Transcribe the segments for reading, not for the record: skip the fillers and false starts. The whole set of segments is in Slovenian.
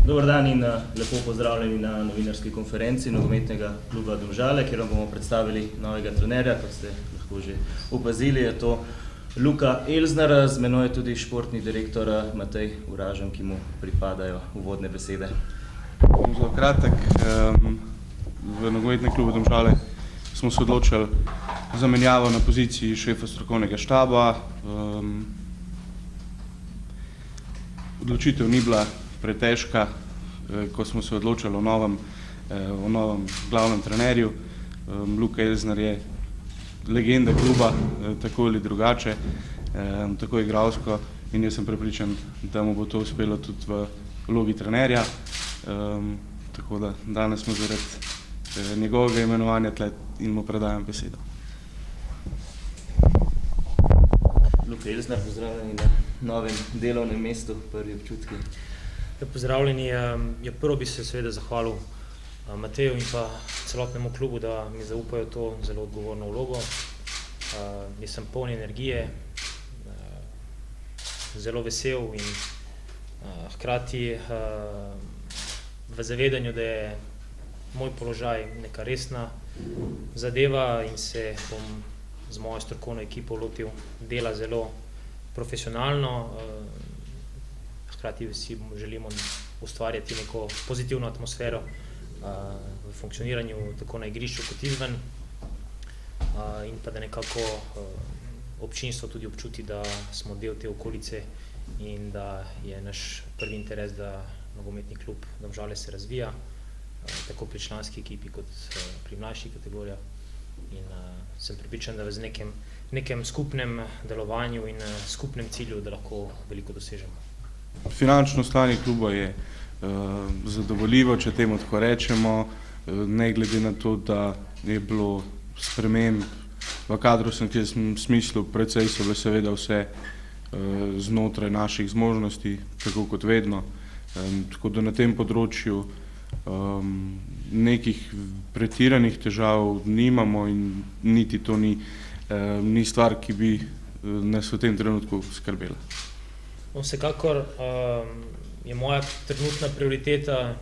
Dober dan in lepo pozdravljeni na novinarski konferenci Nogometnega kluba Domžale, kjer vam bomo predstavili novega trenerja. Kot ste lahko že opazili, je to Luka Elsner, z menoj je tudi športni direktor Matej Uražem, ki mu pripadajo uvodne besede. Bom zelo kratek. V Nogometnem klubu Domžale smo se odločili za menjavo na poziciji šefa strokovnega štaba. Odločitev ni bila pretežka, ko smo se odločili o novem glavnem trenerju. Luka Elsner je legenda kluba, tako ali drugače, tako igralsko, in jaz sem prepričan, da mu bo to uspelo tudi v vlogi trenerja. Tako da danes smo zaradi njegovega imenovanja tle in mu predajam besedo. Luka Elsner, pozdravljeni na novem delovnem mestu, prvi občutki. Pozdravljeni. Prvo bi se seveda zahvalil Mateju in pa celotnemu klubu, da mi zaupajo to zelo odgovorno vlogo. Jaz sem poln energije, zelo vesel in hkrati v zavedanju, da je moj položaj neka resna zadeva in se bom z mojo strokovno ekipo lotil dela zelo profesionalno. Hkrati vsi želimo ustvarjati neko pozitivno atmosfero v funkcioniranju tako na igrišču kot izven, in pa da nekako občinstvo tudi občuti, da smo del te okolice in da je naš prvi interes, da nogometni klub Domžale se razvija, tako pri članski ekipi kot pri mlajših kategorijah. In sem prepričan, da v nekem skupnem delovanju in skupnem cilju, da lahko veliko dosežemo. Finančno stanje kluba je zadovoljivo, če temu tako rečemo, ne glede na to, da je bilo sprememb v kadrovskem smislu, precej so bile seveda vse znotraj naših zmožnosti, tako kot vedno. Tako da na tem področju nekih pretiranih težav nimamo in niti to ni stvar, ki bi nas v tem trenutku skrbela. Vsekakor je moja trenutna prioriteta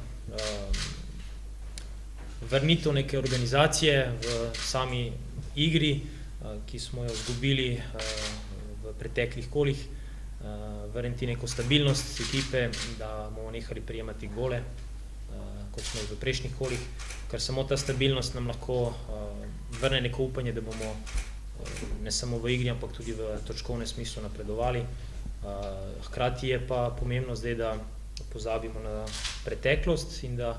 vrnitev neke organizacije v sami igri, ki smo jo izgubili v preteklih kolih, vrniti neko stabilnost ekipe, da bomo nehali prijemati gole, kot smo v prejšnjih kolih, ker samo ta stabilnost nam lahko vrne neko upanje, da bomo ne samo v igri, ampak tudi v točkovnem smislu napredovali. Hkrati je pa pomembno zdaj, da pozabimo na preteklost in da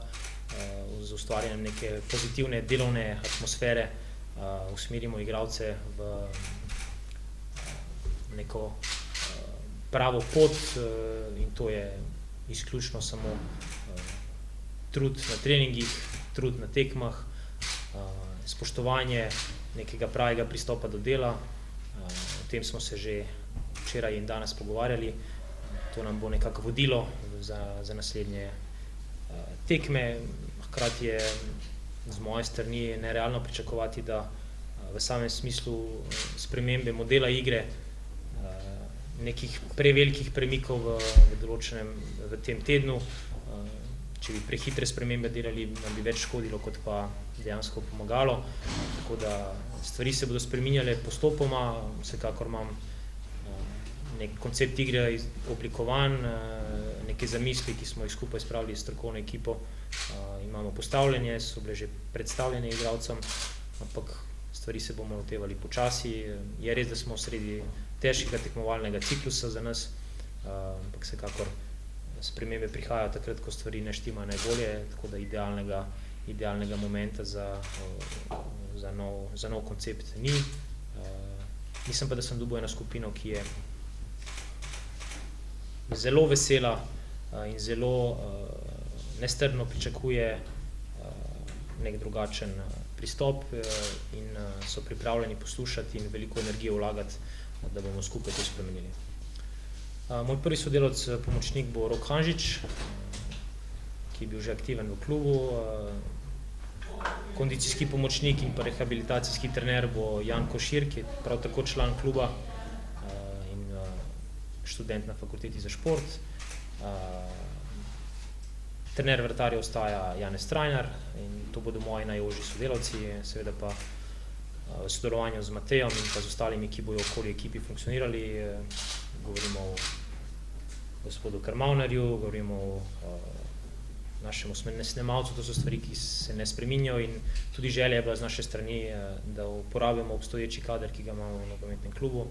z ustvarjanjem neke pozitivne delovne atmosfere usmerimo igralce v neko pravo pot, in to je izključno samo trud na treningih, trud na tekmah, spoštovanje nekega pravega pristopa do dela. O tem smo se že včeraj in danes pogovarjali. To nam bo nekako vodilo za naslednje tekme. Hkrati je z moje strani nerealno pričakovati, da v samem smislu spremembe modela igre, nekih prevelikih premikov v tem tednu, če bi prehitre spremembe delali, nam bi več škodilo, kot pa dejansko pomagalo. Tako da stvari se bodo spreminjale postopoma, vsekakor imam nek koncept igre oblikovan, neke zamisli, ki smo jih skupaj spravili s strokovno ekipo, imamo postavljene, so bile že predstavljene igralcem, ampak stvari se bomo lotevali počasi. Je res, da smo sredi težkega tekmovalnega ciklusa za nas, ampak vsekakor spremembe prihajajo takrat, ko stvari ne štimajo najbolje, tako da idealnega momenta za nov koncept ni. Mislim pa, da sem dobil eno skupino, ki je zelo vesela in zelo nestrpno pričakuje nek drugačen pristop in so pripravljeni poslušati in veliko energije vlagati, da bomo skupaj to spremenili. Moj prvi sodelavec, pomočnik, bo Rok Hanžič, ki je bil že aktiven v klubu. Kondicijski pomočnik in pa rehabilitacijski trener bo Jan Košir, ki je prav tako član kluba in študent na fakulteti za šport. Trener vratarja ostaja Janez Strajnar in to bodo moji najožji sodelavci, seveda pa v sodelovanju z Matejem in pa z ostalimi, ki bojo okoli ekipi funkcionirali. Govorimo o gospodu Krmavnerju, govorimo o našemu snemalcu, to so stvari, ki se ne spreminjajo in tudi želja je bila z naše strani, da uporabimo obstoječi kader, ki ga imamo v nogometnem klubu,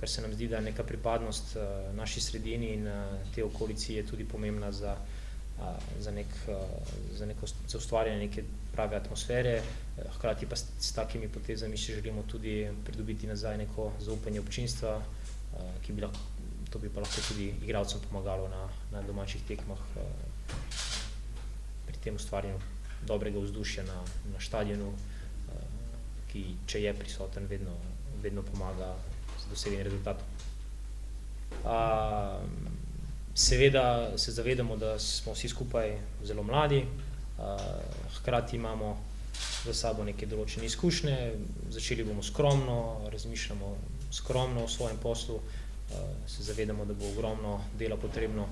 ker se nam zdi, da neka pripadnost naši sredini in te okolici je tudi pomembna za ustvarjanje neke prave atmosfere, hkrati pa s takimi potezami si želimo tudi pridobiti nazaj neko zaupanje občinstva, to bi pa lahko tudi igralcem pomagalo na domačih tekmah pri tem ustvarjanju dobrega vzdušja na štadionu, ki, če je prisoten, vedno pomaga za doseganje rezultatov. Seveda se zavedamo, da smo vsi skupaj zelo mladi, hkrati imamo za sabo neke določene izkušnje, začeli bomo skromno, razmišljamo skromno o svojem poslu, se zavedamo, da bo ogromno dela potrebno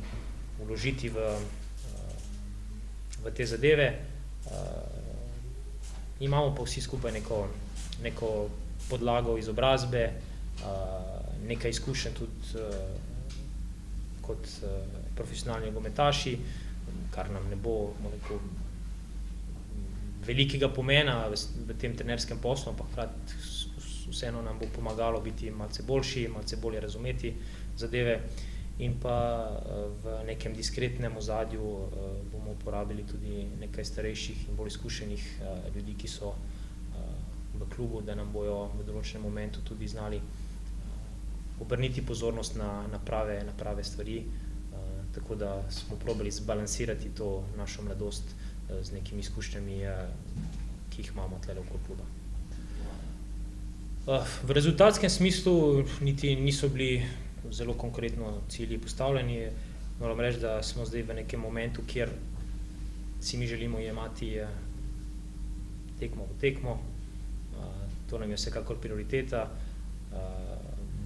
vložiti v te zadeve. Imamo pa vsi skupaj neko podlago izobrazbe, nekaj izkušenj tudi kot profesionalni nogometaši, kar nam ne bo velikega pomena v tem trenerskem poslu, ampak hkrati vseeno nam bo pomagalo biti malce boljši, malce bolje razumeti zadeve in pa v nekem diskretnem ozadju bomo uporabili tudi nekaj starejših in bolj izkušenih ljudi, ki so v klubu, da nam bojo v določenem momentu tudi znali obrniti pozornost na prave stvari, tako da smo probali zbalansirati to našo mladost z nekimi izkušnjami, ki jih imamo tlele okoli kluba. V rezultatskem smislu niti niso bili zelo konkretno cilji postavljeni. Moram reči, da smo zdaj v nekem momentu, kjer si mi želimo jemati tekmo v tekmo. To nam je vsekakor prioriteta.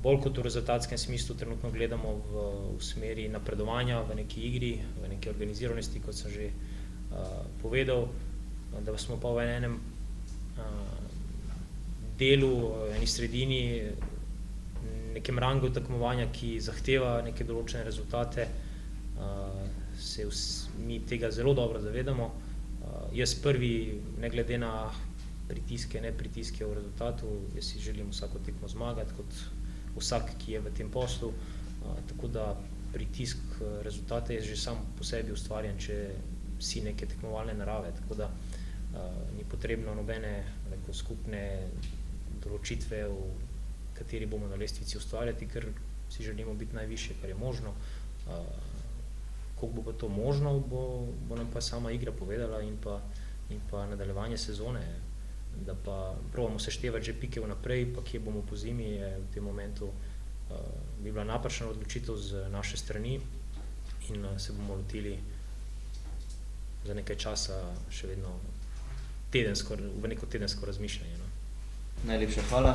Bolj kot v rezultatskem smislu trenutno gledamo v smeri napredovanja v neki igri, v neki organiziranosti, kot sem že povedal, da smo pa v enem delu, eni sredini, nekem rangu tekmovanja, ki zahteva neke določene rezultate, se mi tega zelo dobro zavedamo. Jaz prvi, ne glede na pritiske, ne pritiske v rezultatu, jaz si želim vsako tekmo zmagati, kot vsak, ki je v tem poslu, tako da pritisk rezultata je že sam po sebi ustvarjen, če si neke tekmovalne narave, tako da ni potrebno nobene skupne določitve, v kateri bomo na lestvici ustvarjati, ker si želimo biti najvišje, kar je možno. Koliko bo to možno, bo nam pa sama igra povedala in pa nadaljevanje sezone, da pa probamo seštevati že pike vnaprej, pa kje bomo po zimi, je v tem momentu bi bila napačna odločitev z naše strani in se bomo lotili za nekaj časa še vedno v neko tedensko razmišljanje. Najlepša hvala.